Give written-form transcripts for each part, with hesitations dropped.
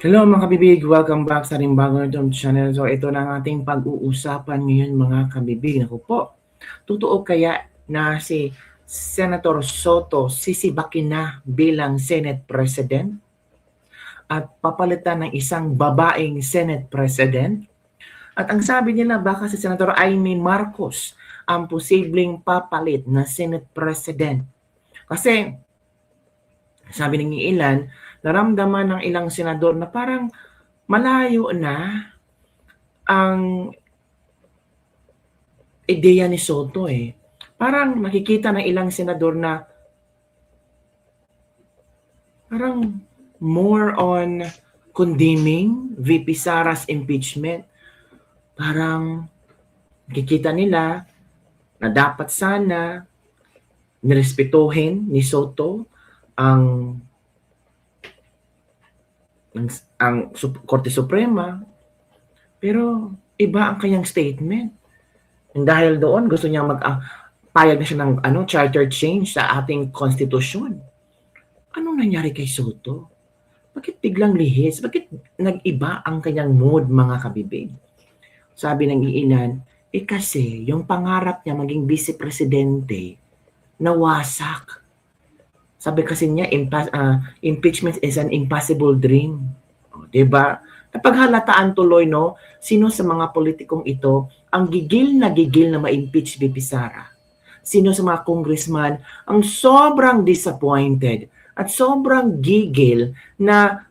Hello mga kabibig, welcome back sa ating bagong YouTube channel. So ito na ang ating pag-uusapan ngayon mga kabibig. Naku po, totoo kaya na si Senator Soto sisibakin na bilang Senate President at papalitan ng isang babaeng Senate President? At ang sabi nila baka si Senator Amy Marcos ang posibleng papalit na Senate President. Kasi sabi ng ilan, naramdaman ng ilang senador na parang malayo na ang ideya ni Soto eh. Parang makikita ng ilang senador na parang more on condemning VP Sara's impeachment. Parang nakikita nila na dapat sana nirespetuhin ni Soto ang Korte Suprema, pero iba ang kanyang statement. And dahil doon gusto niya payag na siya ng charter change sa ating konstitusyon. Anong nangyari kay Soto? Bakit biglang lihis? Bakit nag-iba ang kanyang mood, mga kabibig? Sabi ng iilan, kasi yung pangarap niya maging vice-presidente nawasak. Sabi kasi niya, impeachment is an impossible dream. O, diba? Napaghalataan tuloy, no, sino sa mga politikong ito ang gigil na ma-impeach VP Sara? Sino sa mga congressman ang sobrang disappointed at sobrang gigil na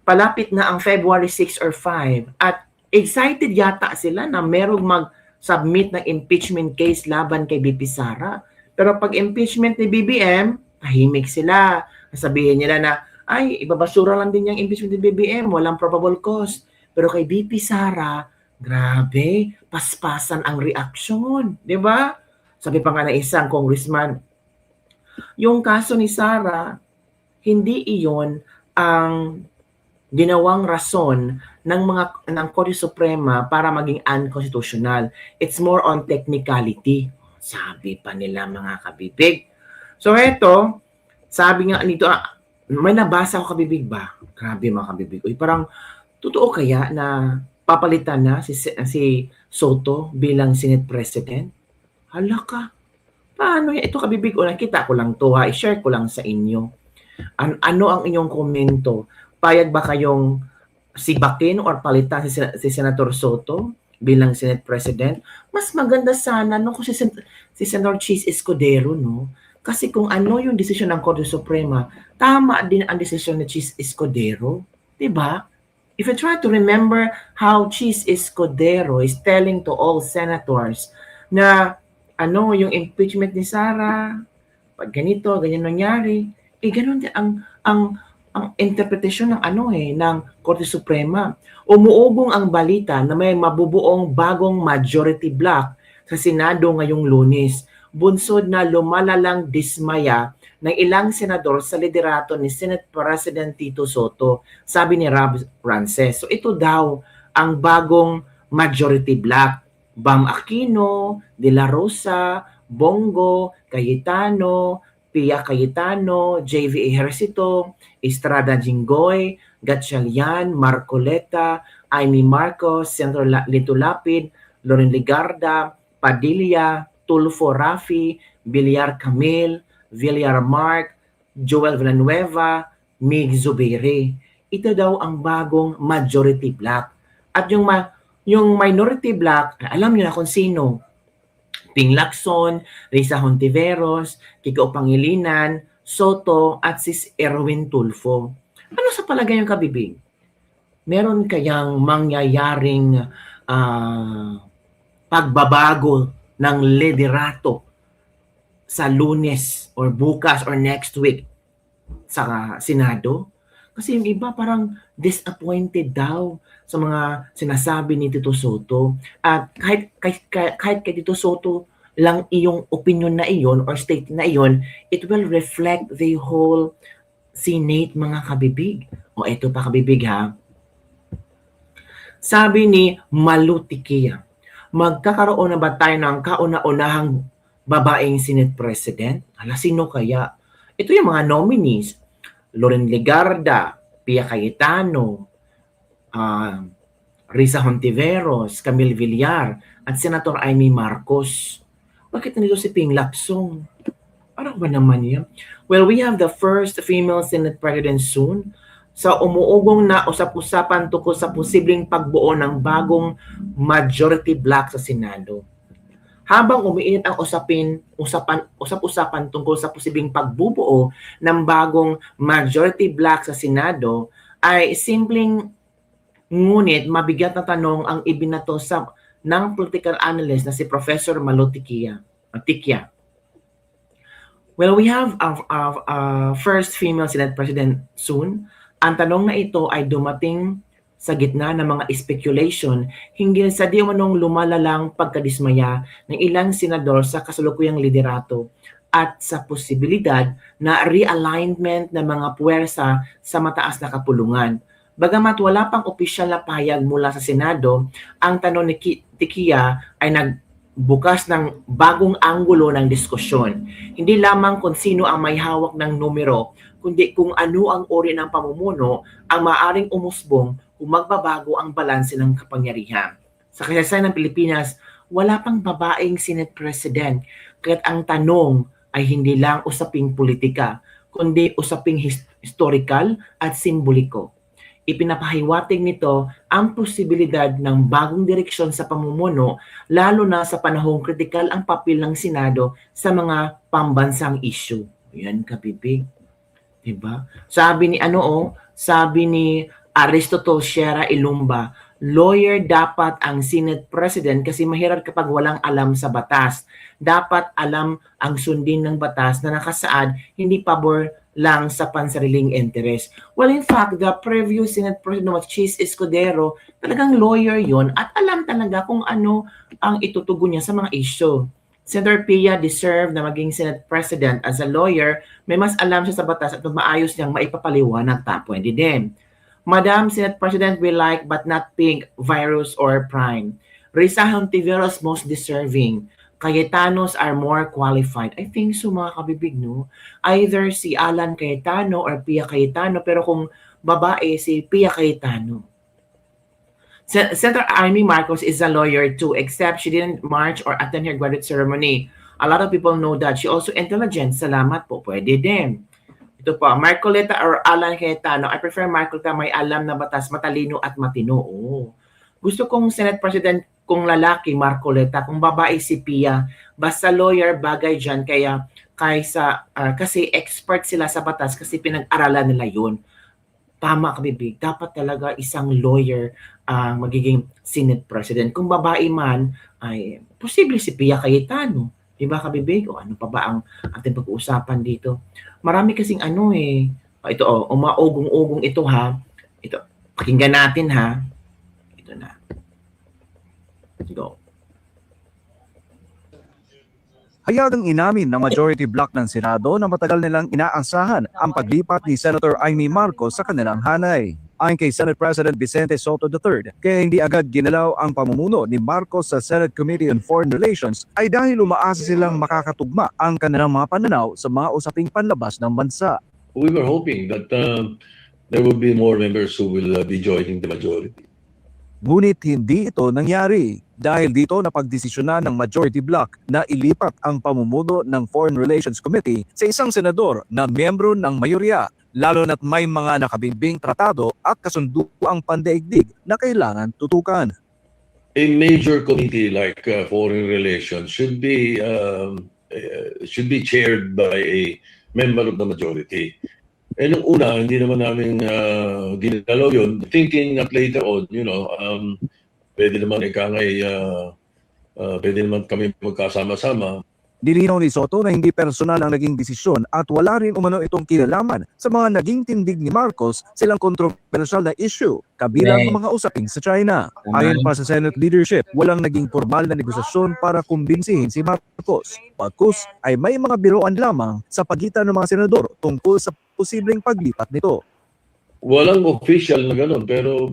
palapit na ang February 6 or 5 at excited yata sila na merong mag-submit ng impeachment case laban kay VP Sara. Pero pag impeachment ni BBM, tahimik sila. Sabihin nila na, ay, ibabasura lang din yung impeachment ni BBM, walang probable cause. Pero kay VP Sara, grabe, paspasan ang reaksyon. Di ba? Sabi pa nga ng isang congressman, yung kaso ni Sara, hindi iyon ang ginawang rason ng Korte Suprema para maging unconstitutional. It's more on technicality. Sabi pa nila mga kabibig. So eto, sabi nga nito, may nabasa ko kabibig ba? Grabe mga kabibig. Uy, parang totoo kaya na papalitan na si Soto bilang Senate President? Hala ka. Paano yan? Ito kabibig o nakita ko lang to ha. I-share ko lang sa inyo. Ano ang inyong komento? Payag ba kayong sibakin or palitan si Senator Soto bilang Senate President? Mas maganda sana no kung si Senator Chis Escudero, no? Kasi kung ano yung desisyon ng Korte Suprema, tama din ang desisyon ni Chis Escudero, 'di ba? If you try to remember how Chis Escudero is telling to all senators na yung impeachment ni Sara, pag ganito, ganyan nangyari, ganun din ang interpretasyon ng Korte Suprema. Umuugong ang balita na may mabubuong bagong majority block sa Senado ngayong Lunes. Bunsod na lumalalang dismaya ng ilang senador sa liderato ni Senate President Tito Soto, sabi ni Rob Rances. So ito daw ang bagong majority block. Bam Aquino, De La Rosa, Bongo, Cayetano, Pia Cayetano, JV Ejercito, Estrada Jinggoy, Gatchalian, Marcoleta, Amy Marcos, Senator Lito Lapid, Loren Ligarda, Padilla, Tulfo Rafi, Villar Camil, Villar Mark, Joel Villanueva, Mig Zubiri. Ito daw ang bagong majority block. At yung minority block, alam niyo na kung sino. Ping Lacson, Risa Hontiveros, Kiko Pangilinan, Soto, at Sis Erwin Tulfo. Ano sa palagay yung kabibig? Meron kayang mangyayaring pagbabago ng liderato sa Lunes or bukas or next week sa Senado? Kasi yung iba parang disappointed daw sa mga sinasabi ni Tito Soto. At kahit kay Tito Soto lang iyong opinion na iyon or state na iyon, it will reflect the whole Senate, mga kabibig. O eto pa kabibig ha. Sabi ni Malutikia, magkakaroon na ba tayo ng kauna-unahang babaeng Senate President? Hala, sino kaya? Ito yung mga nominees. Loren Ligarda, Pia Cayetano, ah, Risa Hontiveros, Camille Villar, at Senator Amy Marcos. Bakit nandito si Ping Lacson? Ano ba naman yan? Well, we have the first female Senate President soon sa umuugong na usap-usapan tungkol sa posibleng pagbuo ng bagong majority bloc sa Senado. Habang umiinit ang usap-usapan tungkol sa posibleng pagbubuo ng bagong majority bloc sa Senado, ay simpleng ngunit mabigat na tanong ang ibinato ng political analyst na si Professor Malo Tikia. Well, we have our first female Senate President soon. Ang tanong na ito ay dumating sa gitna ng mga speculation hinggil sa di umanong lumalalang pagkadismaya ng ilang senador sa kasalukuyang liderato at sa posibilidad na realignment ng mga puwersa sa mataas na kapulungan. Bagamat wala pang opisyal na pahayag mula sa Senado, ang tanong ni Tikia ay nagbukas ng bagong anggulo ng diskusyon. Hindi lamang kung sino ang may hawak ng numero, kundi kung ano ang uri ng pamumuno ang maaaring umusbong kung magbabago ang balanse ng kapangyarihan. Sa kasaysayan ng Pilipinas, wala pang babaeng Senate President, kaya't ang tanong ay hindi lang usaping politika, kundi usaping historical at simboliko. Ipinapahiwatig nito ang posibilidad ng bagong direksyon sa pamumuno, lalo na sa panahong kritikal ang papel ng Senado sa mga pambansang issue. Yan, kapipig. Diba? Sabi ni Aristotle Sierra Ilumba, lawyer dapat ang Senate President kasi mahirap kapag walang alam sa batas. Dapat alam ang sundin ng batas na nakasaad, hindi pabor lang sa pansariling interes. Well, in fact, the previous Senate President was Chis Escudero, talagang lawyer yon at alam talaga kung ano ang itutugon niya sa mga issue. Senator Pia deserved na maging Senate President as a lawyer, may mas alam siya sa batas at maayos niyang maipapaliwanag pwede din. Madam Senate President we like but not Pink, Virus, or Prime. Risa Hontiveros most deserving. Cayetanos are more qualified. I think so, mga kabibig, no? Either si Alan Cayetano or Pia Cayetano, pero kung babae, si Pia Cayetano. Senator Amy Marcos is a lawyer too, except she didn't march or attend her graduate ceremony. A lot of people know that. She also intelligent. Salamat po. Pwede din. Ito po, Marcoleta or Alan Cayetano. I prefer Marcoleta, may alam na batas, matalino at matino. Oh. Gusto kong Senate President kung lalaki, Marcoleta, kung babae si Pia. Basta lawyer, bagay dyan. Kasi expert sila sa batas kasi pinag-aralan nila yun. Tama ka, bibig. Dapat talaga isang lawyer magiging Senate President. Kung babae man, ay posible si Pia Cayetano. Diba, kabibig? O ano pa ba ang ating pag-uusapan dito? Marami kasing ito, umaugong-ugong ito, ha. Ito, pakinggan natin, ha. Ito na. Go. Hayagang inamin ng majority bloc ng Senado na matagal nilang inaasahan ang paglipat ni Senator Amy Marcos sa kanilang hanay. Ayon kay Senate President Vicente Soto III, kaya hindi agad ginalaw ang pamumuno ni Marcos sa Senate Committee on Foreign Relations ay dahil umaasa silang makakatugma ang kanilang mga pananaw sa mga usaping panlabas ng bansa. We were hoping that there will be more members who will be joining the majority. Ngunit hindi ito nangyari dahil dito napagdesisyonan ng majority bloc na ilipat ang pamumuno ng Foreign Relations Committee sa isang senador na miyembro ng mayorya, lalo na't may mga nakabimbing tratado at kasunduang pandaigdig na kailangan tutukan. A major committee like Foreign Relations should be chaired by a member of the majority. Eh nung una, hindi naman namin ginalaw yun. Thinking that later on, pwede naman pwede naman kami magkasama-sama. Nilinaw ni Soto na hindi personal ang naging desisyon at wala rin umano itong kinalaman sa mga naging tindig ni Marcos silang kontrobersyal na issue, kabilang ang mga usaping sa China. Ayon pa sa Senate leadership, walang naging formal na negosasyon para kumbinsihin si Marcos. Bagkus ay may mga biroan lamang sa pagitan ng mga senador tungkol sa posibleng paglipat nito. Walang official na gano'n, pero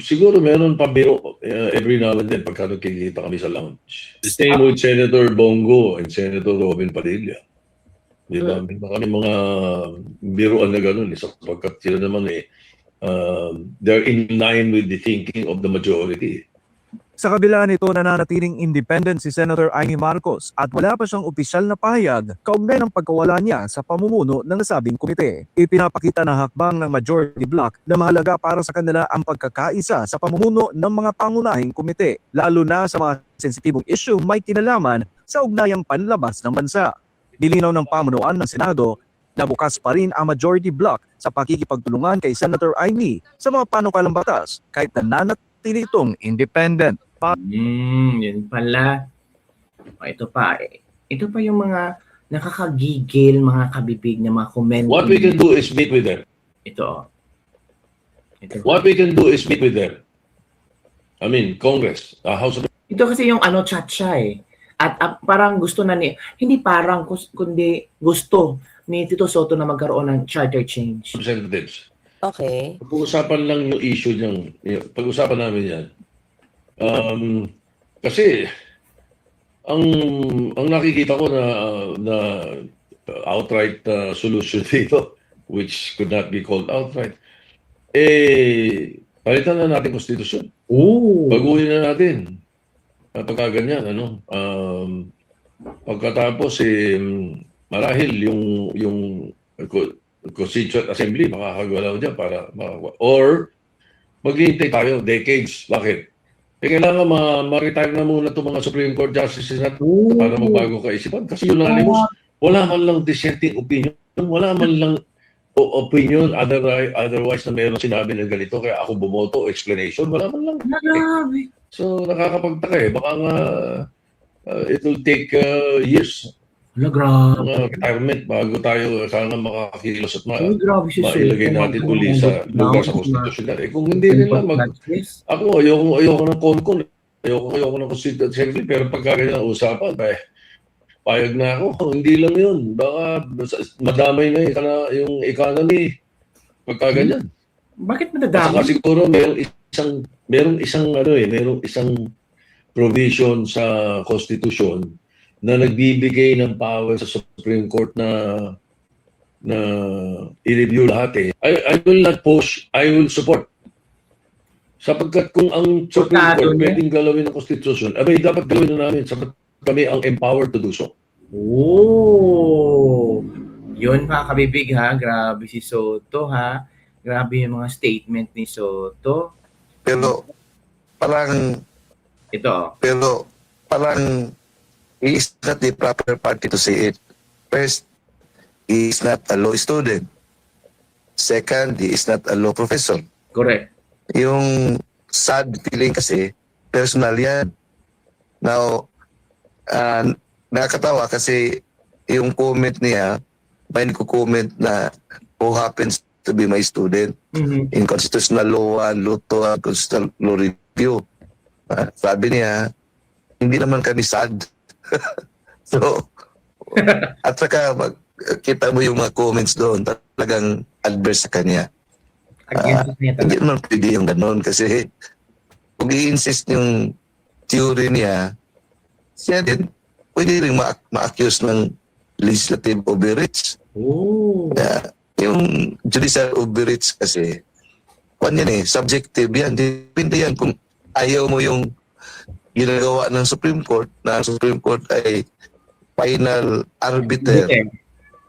siguro meron pambiro every now and then pagka nagkikita kami sa lounge. The same with Senator Bongo and Senator Robin Padilla. Di ba? May mga biruan na gano'n sapagkat sila naman they're in line with the thinking of the majority. Sa kabila nito, nananatiling independent si Senator Amy Marcos at wala pa siyang opisyal na pahayag kaugnay ng pagkawala niya sa pamumuno ng nasabing komite. Ipinapakita na hakbang ng majority bloc na mahalaga para sa kanila ang pagkakaisa sa pamumuno ng mga pangunahing komite, lalo na sa mga sensitibong issue may kinalaman sa ugnayang panlabas ng bansa. Dilinaw ng pamunuan ng Senado na bukas pa rin ang majority bloc sa pakikipagtulungan kay Senator Amy sa mga panukalang batas kahit nananatili itong independent. Yun pala. Ito pa. Ito pa yung mga nakakagigil, mga kabibig na mga comment. What we can do is meet with them. Ito. Ito. What we can do is meet with them. I mean, Congress, House of Ito kasi yung chat siya eh. At parang gusto na hindi parang kundi gusto ni Tito Soto na magkaroon ng charter change. Representatives. Okay. Pag-usapan lang yung issue niyang, pag-usapan namin yan. Kasi, ang nakikita ko na outright solution dito, which could not be called outright, palitan na natin konstitusyon. Baguhin na natin. Pagka ganyan, pagkatapos, marahil yung Constituent Assembly makakagalaw dyan para or maghihintay tayo decades. Bakit? Kailangan ma-retire na muna itong mga Supreme Court Justices natin para magbago kaisipan. Kasi unanimous, wala man lang dissenting opinion, wala man lang opinion otherwise na meron sinabi na ganito kaya ako bumoto, explanation, wala man lang. So nakakapagtaka Baka nga it will take years. Grabe. Retirement bago tayo sana makakilos at Grabe si mailagay natin uli sa lugar sa konstitusyon natin. Kung hindi rin lang ako ayoko ng CONCON, ayoko ng Constituent Assembly, pero pagka ganyan ang usapan, payag na ako. Hindi lang yun. Baka madamay na yung economy pagka ganyan. Bakit madadamay? Saka siguro merong isang provision sa Constitution na nagbibigay ng power sa Supreme Court na i-review lahat I will not push, I will support. Sapagkat kung ang Supreme Court pwedeng galawin ng Constitution, dapat gawin na namin sapagkat kami ang empowered to do so. Yun mga kabibig ha. Grabe si Soto ha. Grabe yung mga statement ni Soto. Pero parang he is not the proper party to say it. First, he is not a law student. Second, he is not a law professor. Correct. Yung sad feeling kasi, personal yan. Now, nakakatawa kasi yung comment niya, may nagko-comment na who happens to be my student in Constitutional Law 1, Law 2, Constitutional Law Review. Sabi niya, hindi naman kami sad. So, at saka kita mo yung mga comments doon, talagang adverse sa kanya. Hindi naman pwede yung ganon kasi kung i-insist yung theory niya, siya din pwede rin ma-accuse ng legislative overreach. Yung judicial overreach kasi, subjective yan. Depende yan kung ayaw mo yung ginagawa ng Supreme Court, na ang Supreme Court ay final arbiter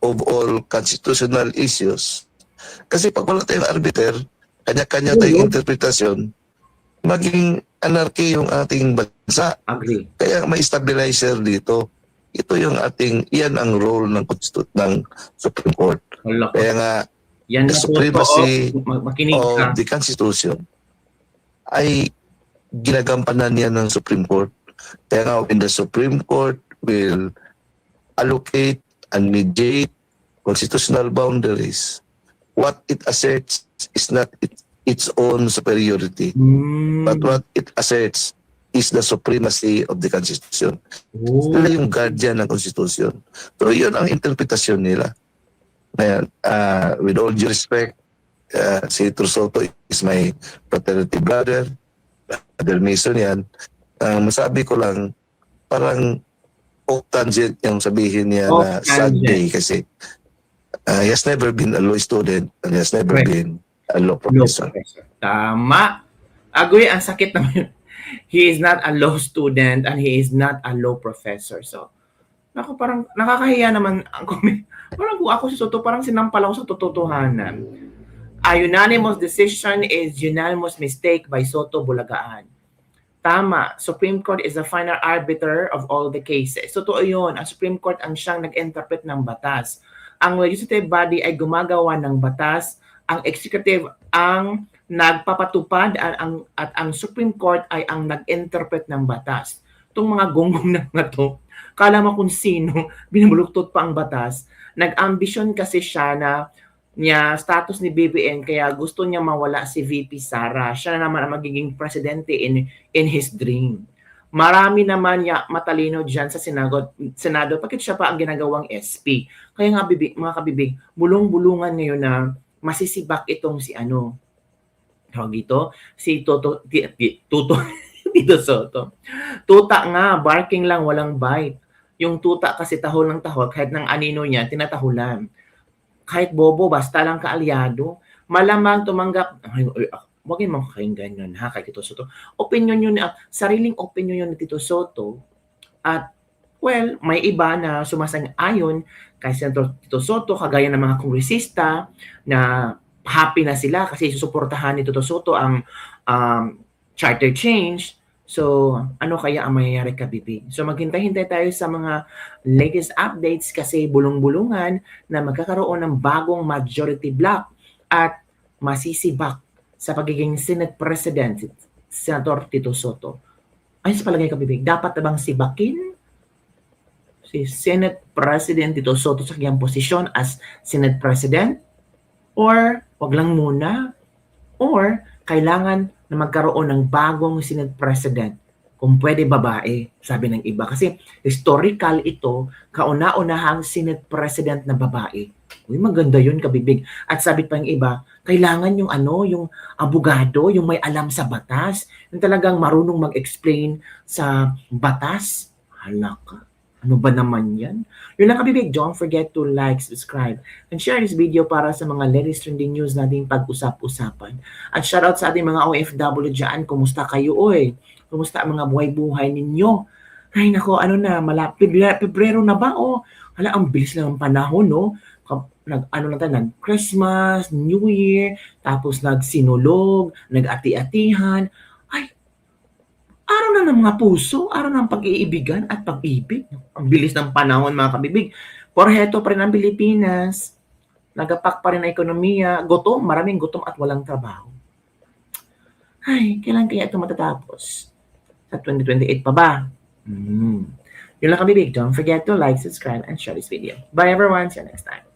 of all constitutional issues. Kasi pag wala tayong arbiter, kanya-kanya tayong interpretasyon, maging anarchy yung ating bansa. Agree. Kaya may stabilizer dito. Ito yung iyan ang role ng Supreme Court. Kaya nga, yan the supremacy of the Constitution ay ginagampanan niya ng Supreme Court. Kaya nga, when the Supreme Court will allocate and mediate constitutional boundaries, what it asserts is not its own superiority, but what it asserts is the supremacy of the Constitution. Sila yung guardian ng Constitution. So, yun ang interpretasyon nila. Ngayon, with all due respect, si Soto is my fraternity brother, Brother Mason yan. Masabi ko lang, parang off tangent yung sabihin niya Off na sad tangent. day kasi he has never been a law student and he has never Correct. been a law Law professor. professor. Tama. Agoy, ang sakit naman. He is not a law student and he is not a law professor. So, naku, parang nakakahiya naman ang comment. Parang kung ako si Soto, parang sinampal ako sa totohanan. A unanimous decision is unanimous mistake by Soto Bulagaan. Tama. Supreme Court is the final arbiter of all the cases. Totoo yun. Ang Supreme Court ang siyang nag-interpret ng batas. Ang legislative body ay gumagawa ng batas. Ang executive ang nagpapatupad at ang Supreme Court ay ang nag-interpret ng batas. Itong mga gonggong na mga to, kala mo kung sino, binubuluktot pa ang batas. Nag-ambisyon kasi siya na niya status ni BBM kaya gusto niya mawala si VP Sara. Siya na naman ang magiging presidente in his dream. Marami naman matalino diyan sa Senado bakit siya pa ang ginagawang SP. Kaya nga mga kabibig, bulong-bulungan ngayon na masisibak itong si ano. Tawag dito, si Tito Soto. Tuta nga, barking lang, walang bite. Yung tuta kasi tahol ng tahol, kahit ng anino niya, tinatahulan. Kahit bobo, basta lang kaalyado, malamang tumanggap, huwag yung makakainggan yun, ha, kay Tito Soto. Opinion yun, sariling opinion yun ni Tito Soto. At, well, may iba na sumasang-ayon kay Senator Tito Soto, kagaya ng mga kongresista na happy na sila kasi susuportahan ni Tito Soto ang charter change. So, ano kaya ang mangyayari, kabibig? So, maghintay-hintay tayo sa mga latest updates kasi bulong-bulungan na magkakaroon ng bagong majority block at masisibak sa pagiging Senate President, Senator Tito Soto. Ay, sa palagay, kabibig, dapat na bang sibakin si Senate President Tito Soto sa kanyang posisyon as Senate President? Or, wag lang muna? Or, kailangan na magkaroon ng bagong Senate President. Kung pwede babae, sabi ng iba. Kasi historical ito, kauna-unahang Senate President na babae. Uy, maganda yun, kabibig. At sabi pa ng iba, kailangan yung yung abogado, yung may alam sa batas, yung talagang marunong mag-explain sa batas. Hala ka. Ano ba naman yan? Yun lang, kabibig. Don't forget to like, subscribe, and share this video para sa mga latest trending news nating pag-usap-usapan. At shoutout sa ating mga OFW dyan. Kumusta kayo, oy? Kumusta ang mga buhay-buhay ninyo? Ay, nako, ano na, Pebrero na ba? Oh, hala, ang bilis lang ang panahon, no? Nag-Christmas, New Year, tapos nagsinulog, nag-ati-atihan. Ay, araw na ng mga puso, araw ng pag-iibigan at pag-ibig. Ang bilis ng panahon, mga kabibig. Porheto pa rin ang Pilipinas. Nagapak pa rin ang ekonomiya. Gutom, maraming gutom at walang trabaho. Ay, kailan kaya ito matatapos? Sa 2028 pa ba? Yun lang, kabibig. Don't forget to like, subscribe, and share this video. Bye everyone. See you next time.